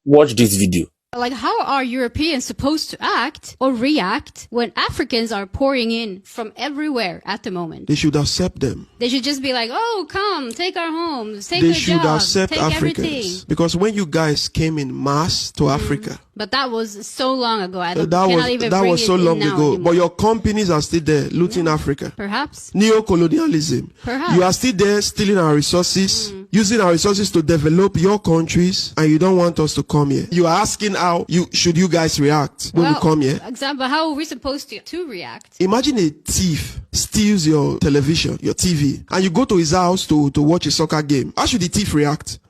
Watch this video. Like, how are Europeans supposed to act or react when Africans are pouring in from everywhere at the moment? They should accept them. They should just be like, oh, come, take our homes, take They the should job, accept take Africans. everything. Because when you guys came in mass to Africa, But that was so long ago. I that cannot even bring was so it in long now ago. anymore. But your companies are still there looting Africa. Perhaps. Neo-colonialism. Perhaps. You are still there stealing our resources, using our resources to develop your countries, and you don't want us to come here. You are asking how should you guys react when we come here. Example, how are we supposed to react? Imagine a thief steals your television, your TV, and you go to his house to watch a soccer game. How should the thief react?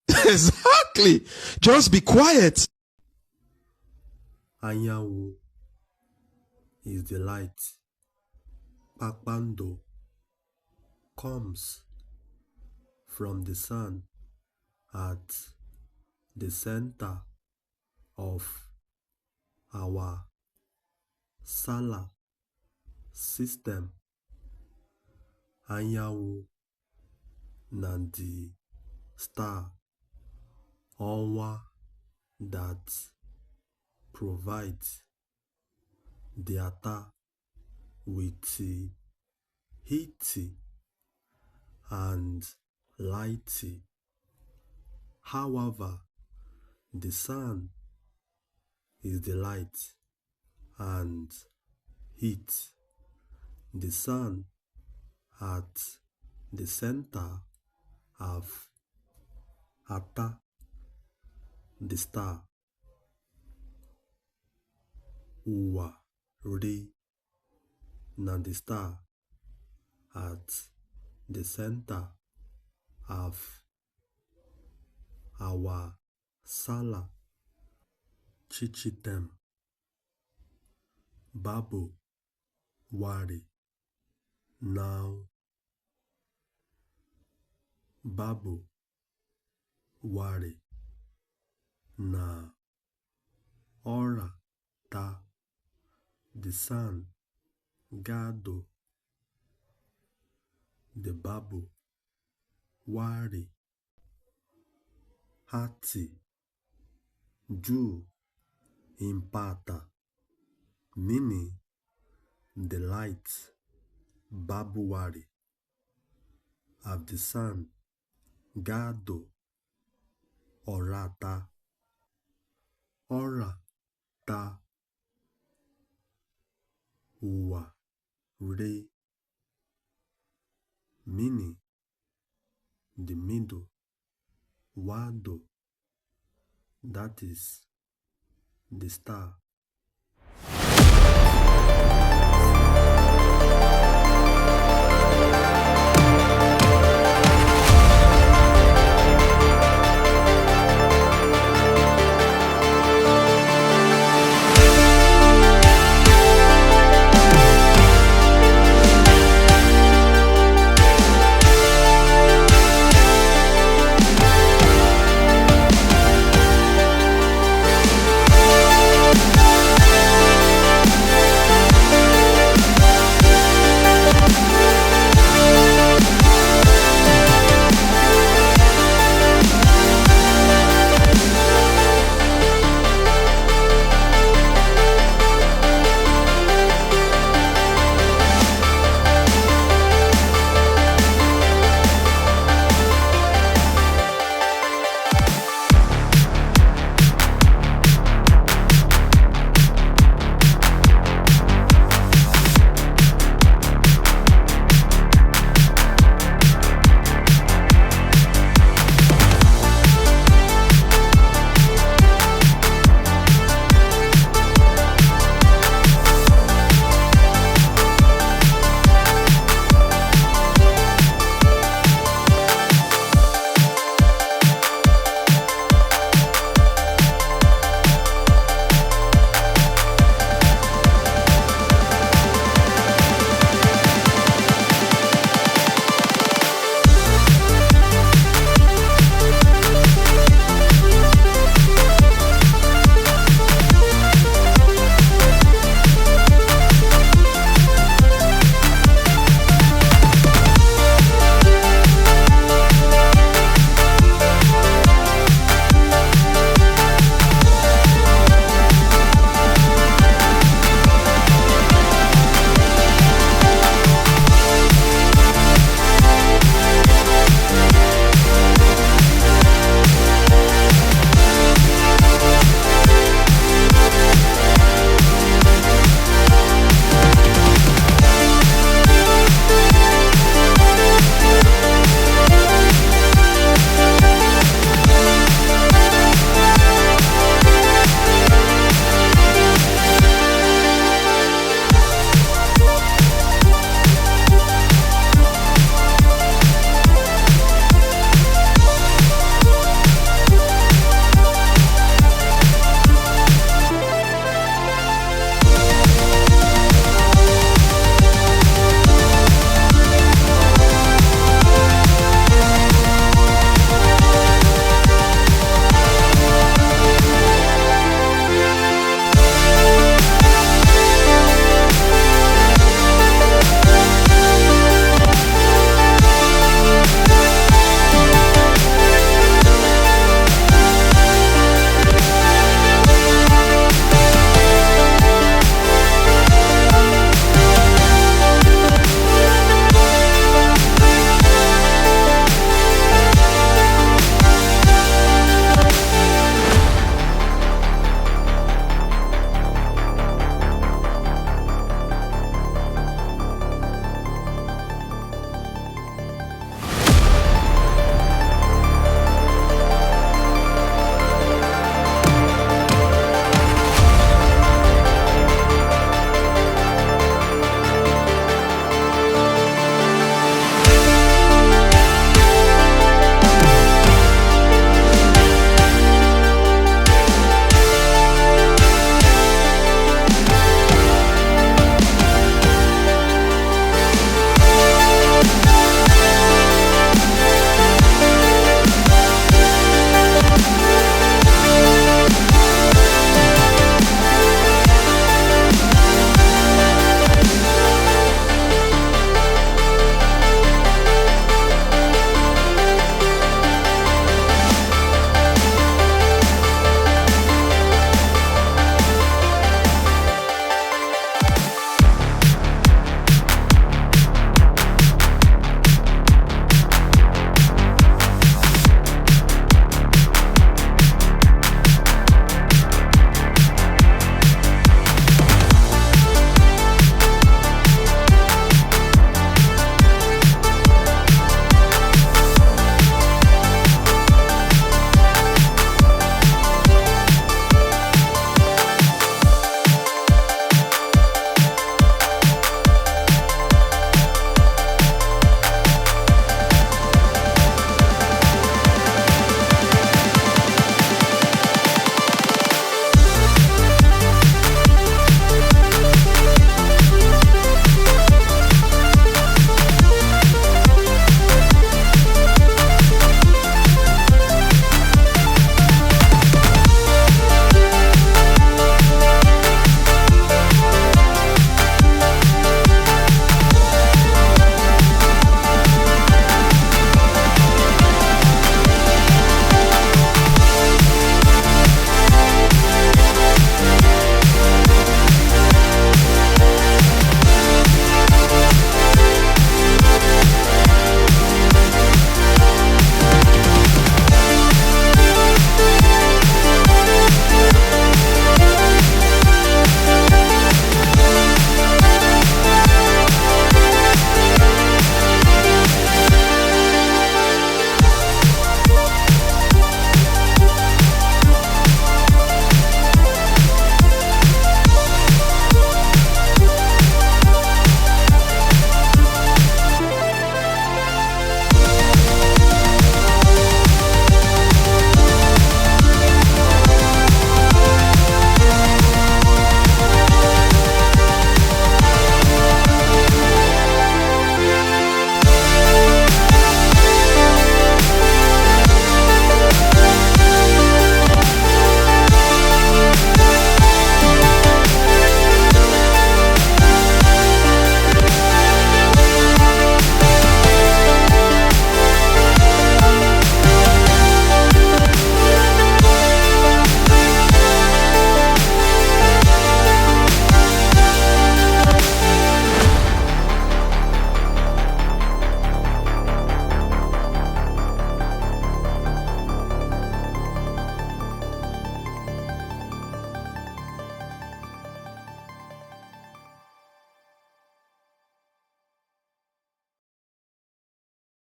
Exactly. Just be quiet. Anyanwu is the light. Kpakpando comes from the sun at the center of our solar system. Anyanwu na the star ọnwa that provides the earth with heat and light. However, the sun is the light and heat. The sun at the center of earth, the star. Ụwa ri na the star at the center of our solar chichitem. Babu wari now. Babu wari na ora ta the sun gado the babu wari hati juu impata, meaning the light babu wari of the sun gado orata ora ta uwa re, meaning the middle wado, that is the star.